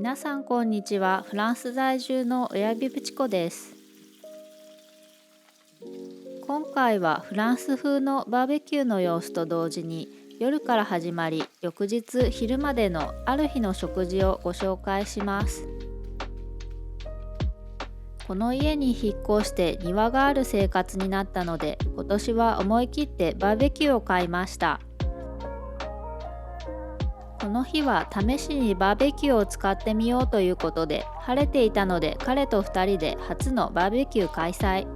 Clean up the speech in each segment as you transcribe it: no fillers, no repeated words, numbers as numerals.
皆さんこんにちは。フランス在住の親指プチコです。今回はフランス風のバーベキューの様子と同時に夜から始まり翌日昼までのある日の食事をご紹介します。この家に引っ越して庭がある生活になったので、今年は思い切ってバーベキューを買いました。この日は試しにバーベキューを使ってみようということで、晴れていたので彼と2人で初のバーベキュー開催。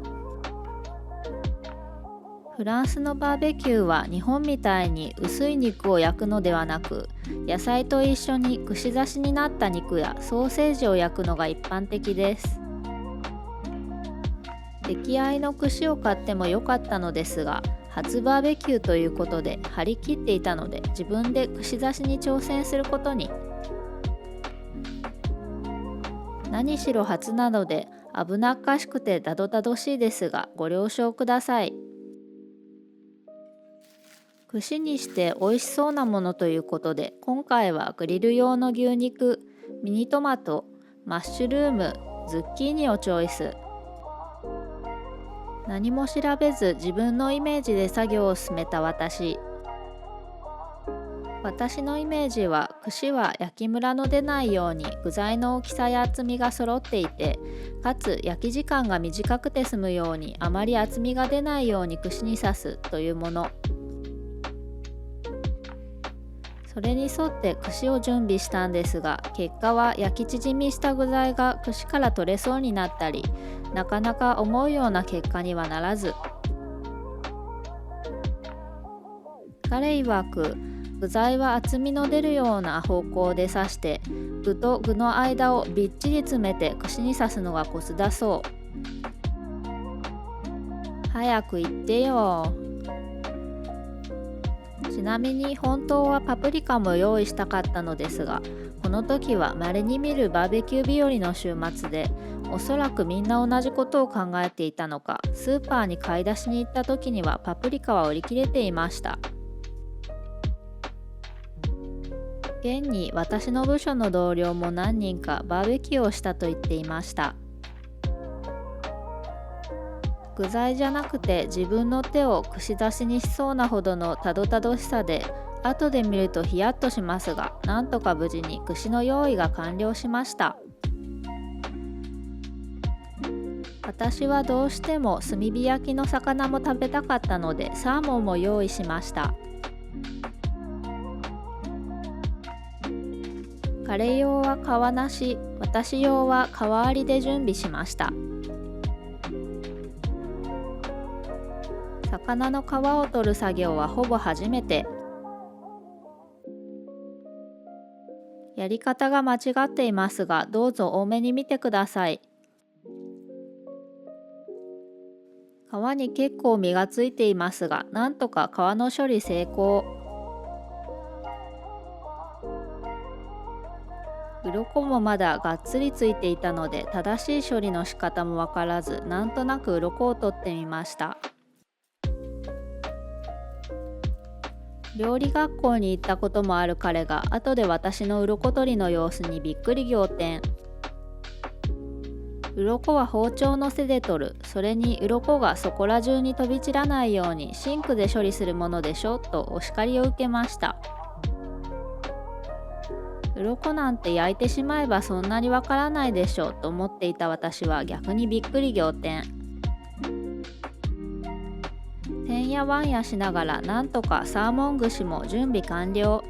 フランスのバーベキューは日本みたいに薄い肉を焼くのではなく、野菜と一緒に串刺しになった肉やソーセージを焼くのが一般的です。出来合いの串を買ってもよかったのですが、初バーベキューということで張り切っていたので、自分で串刺しに挑戦することに。何しろ初なので危なっかしくてだどたどしいですが、ご了承ください。串にして美味しそうなものということで、今回はグリル用の牛肉、ミニトマト、マッシュルーム、ズッキーニをチョイス。何も調べず自分のイメージで作業を進めた私のイメージは、串は焼きムラの出ないように具材の大きさや厚みが揃っていて、かつ焼き時間が短くて済むようにあまり厚みが出ないように串に刺すというもの。それに沿って串を準備したんですが、結果は焼き縮みした具材が串から取れそうになったり、なかなか思うような結果にはならず、彼曰く具材は厚みの出るような方向で刺して、具と具の間をびっちり詰めて串に刺すのがコツだそう。早く言ってよ。ちなみに本当はパプリカも用意したかったのですが、この時は稀に見るバーベキュー日和の週末で、おそらくみんな同じことを考えていたのか、スーパーに買い出しに行った時にはパプリカは売り切れていました。現に私の部署の同僚も何人かバーベキューをしたと言っていました。具材じゃなくて自分の手を串刺しにしそうなほどのたどたどしさで、後で見るとヒヤッとしますが、なんとか無事に串の用意が完了しました。私はどうしても炭火焼きの魚も食べたかったので、サーモンも用意しました。彼用は皮なし、私用は皮ありで準備しました。魚の皮を取る作業はほぼ初めて。やり方が間違っていますが、どうぞ多めに見てください。皮に結構身がついていますが、なんとか皮の処理成功。鱗もまだがっつりついていたので、正しい処理の仕方もわからず、なんとなく鱗を取ってみました。料理学校に行ったこともある彼が、後で私の鱗取りの様子にびっくり仰天。鱗は包丁の背で取る。それに鱗がそこら中に飛び散らないようにシンクで処理するものでしょとお叱りを受けました。鱗なんて焼いてしまえばそんなにわからないでしょと思っていた私は逆にびっくり仰天。てんやわんやしながらなんとかサーモン串も準備完了。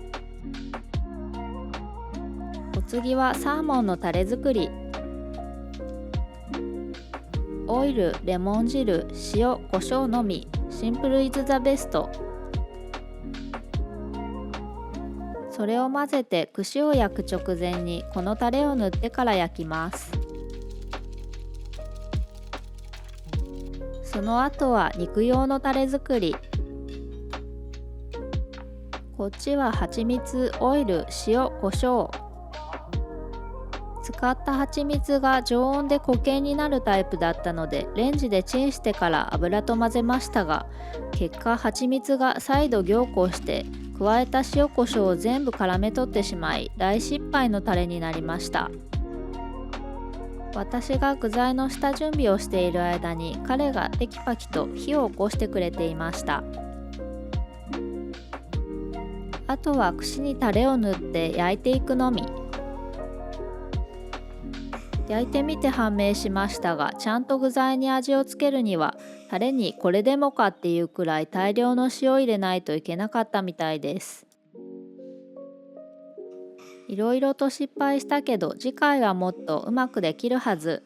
お次はサーモンのタレ作り。オイル、レモン汁、塩、胡椒のみ。シンプルイズザベスト。それを混ぜて串を焼く直前にこのタレを塗ってから焼きます。その後は肉用のタレ作り。こっちは蜂蜜、オイル、塩、胡椒。使使った蜂蜜が常温で固形になるタイプだったので、レンジでチンしてから油と混ぜましたが、結果蜂蜜が再度凝固して加えた塩コショウを全部絡め取ってしまい、大失敗のタレになりました。私が具材の下準備をしている間に、彼がテキパキと火を起こしてくれていました。あとは串にタレを塗って焼いていくのみ。焼いてみて判明しましたが、ちゃんと具材に味をつけるにはタレにこれでもかっていうくらい大量の塩を入れないといけなかったみたいです。いろいろと失敗したけど、次回はもっとうまくできるはず。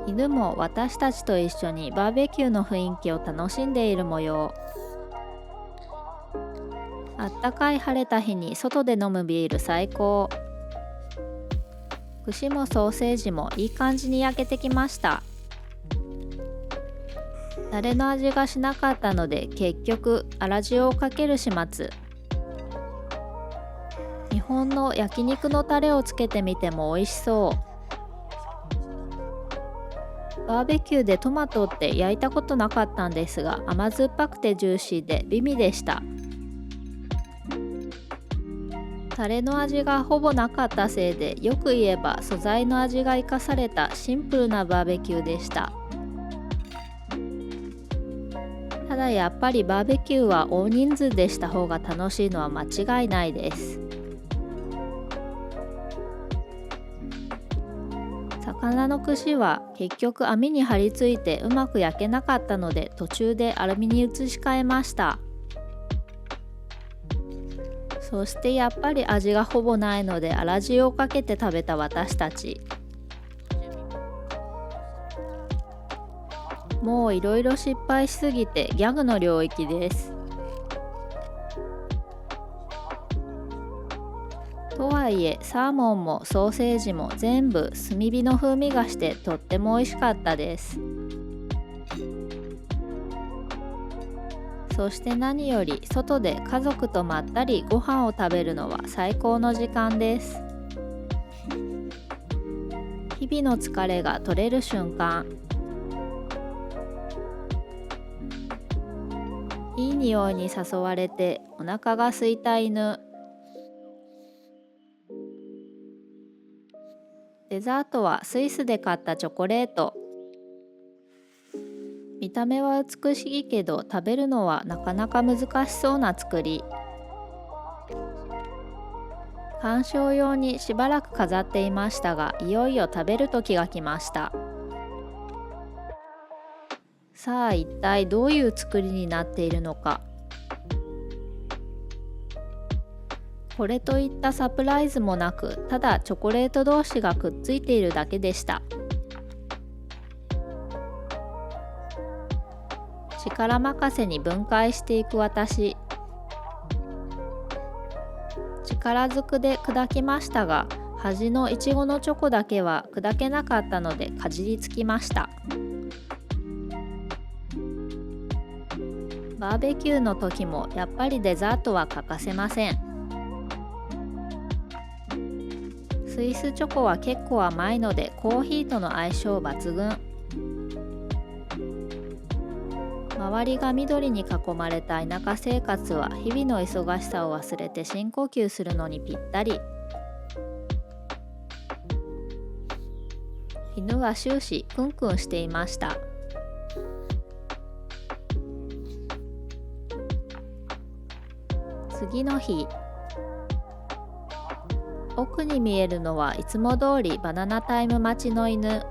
犬も私たちと一緒にバーベキューの雰囲気を楽しんでいる模様。あったかい晴れた日に外で飲むビール最高。串もソーセージもいい感じに焼けてきました。タレの味がしなかったので、結局粗塩をかける始末。日本の焼肉のタレをつけてみても美味しそう。バーベキューでトマトって焼いたことなかったんですが、甘酸っぱくてジューシーで美味でした。タレの味がほぼなかったせいで、よく言えば素材の味が生かされたシンプルなバーベキューでした。ただやっぱりバーベキューは大人数でした方が楽しいのは間違いないです。魚の串は結局網に張り付いてうまく焼けなかったので、途中でアルミに移し替えました。そしてやっぱり味がほぼないので、粗塩をかけて食べた私たち。もういろいろ失敗しすぎてギャグの領域です。とはいえサーモンもソーセージも全部炭火の風味がしてとっても美味しかったです。そして何より外で家族とまったりご飯を食べるのは最高の時間です。日々の疲れが取れる瞬間。いい匂いに誘われてお腹が空いた犬。デザートはスイスで買ったチョコレート。見た目は美しいけど食べるのはなかなか難しそうな作り。観賞用にしばらく飾っていましたが、いよいよ食べる時が来ました。さあ一体どういう作りになっているのか。これといったサプライズもなく、ただチョコレート同士がくっついているだけでした。力任せに分解していく私。力ずくで砕きましたが、端のいちごのチョコだけは砕けなかったのでかじりつきました。バーベキューの時もやっぱりデザートは欠かせません。スイスチョコは結構甘いのでコーヒーとの相性抜群。周りが緑に囲まれた田舎生活は日々の忙しさを忘れて深呼吸するのにぴったり。犬は終始クンクンしていました。次の日、奥に見えるのはいつも通りバナナタイム待ちの犬。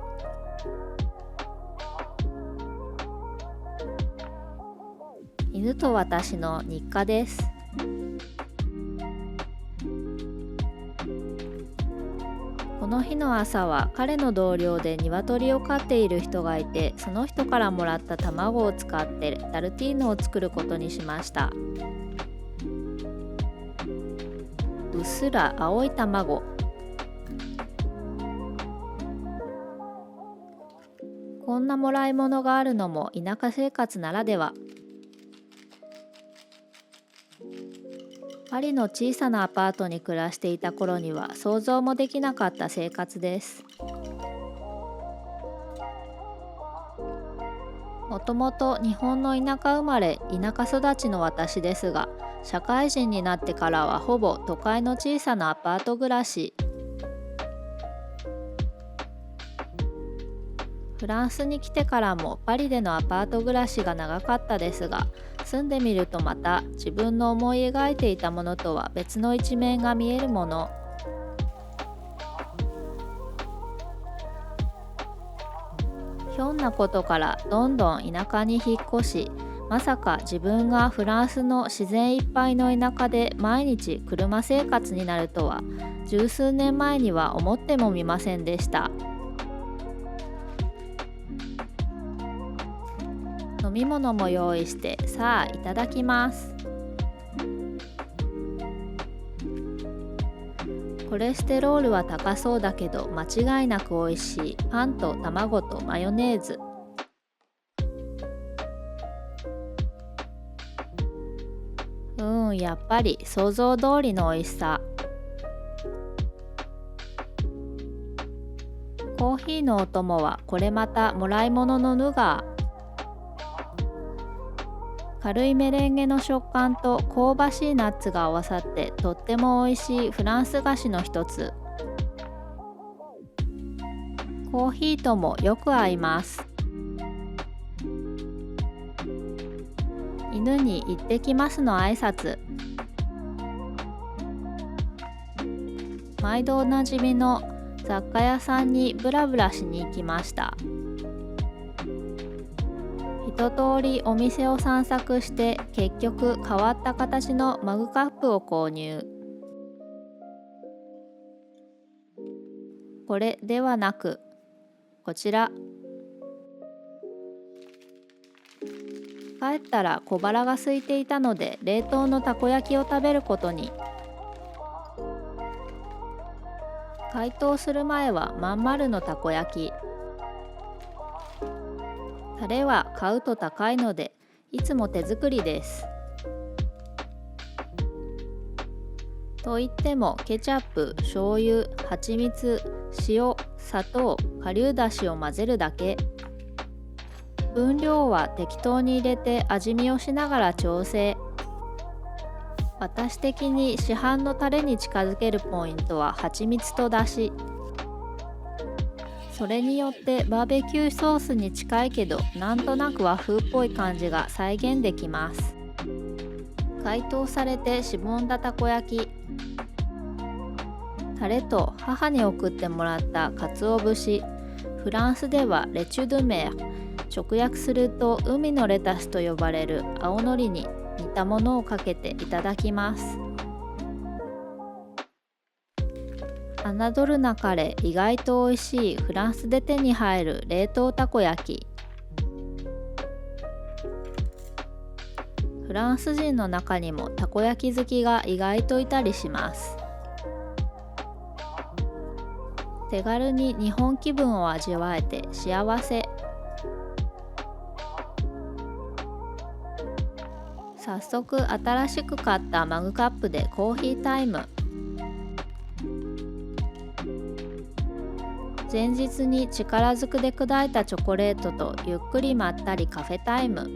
犬と私の日課です。この日の朝は彼の同僚で鶏を飼っている人がいて、その人からもらった卵を使ってタルティーヌを作ることにしました。うっすら青い卵。こんなもらい物があるのも田舎生活ならでは。パリの小さなアパートに暮らしていた頃には想像もできなかった生活です。もともと日本の田舎生まれ田舎育ちの私ですが、社会人になってからはほぼ都会の小さなアパート暮らし。フランスに来てからもパリでのアパート暮らしが長かったですが、住んでみるとまた自分の思い描いていたものとは別の一面が見えるもの。ひょんなことからどんどん田舎に引っ越し、まさか自分がフランスの自然いっぱいの田舎で毎日車生活になるとは十数年前には思ってもみませんでした。飲み物も用意して、さあいただきます。コレステロールは高そうだけど間違いなく美味しいパンと卵とマヨネーズ。やっぱり想像通りの美味しさ。コーヒーのお供はこれまたもらい物のヌガー。軽いメレンゲの食感と香ばしいナッツが合わさってとっても美味しいフランス菓子の一つ。コーヒーともよく合います。犬に行ってきますの挨拶。毎度おなじみの雑貨屋さんにブラブラしに行きました。一通りお店を散策して結局変わった形のマグカップを購入。これではなくこちら。帰ったら小腹が空いていたので冷凍のたこ焼きを食べることに。解凍する前はまん丸のたこ焼き。タレは買うと高いのでいつも手作りです。といってもケチャップ、醤油、蜂蜜、塩、砂糖、顆粒だしを混ぜるだけ。分量は適当に入れて味見をしながら調整。私的に市販のタレに近づけるポイントは蜂蜜とだし。それによってバーベキューソースに近いけどなんとなく和風っぽい感じが再現できます。解凍されてしぼんだたこ焼き。タレと母に送ってもらった鰹節。フランスではレチュドゥメー。直訳すると海のレタスと呼ばれる青のりに似たものをかけていただきます。侮るなかれ意外と美味しいフランスで手に入る冷凍たこ焼き。フランス人の中にもたこ焼き好きが意外といたりします。手軽に日本気分を味わえて幸せ。早速新しく買ったマグカップでコーヒータイム。前日に力ずくで砕いたチョコレートとゆっくりまったりカフェタイム。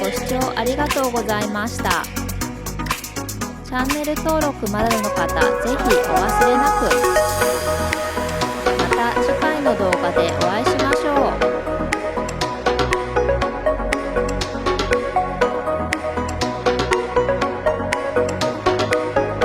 ご視聴ありがとうございました。チャンネル登録まだの方、ぜひお忘れなく。また次回の動画でお会い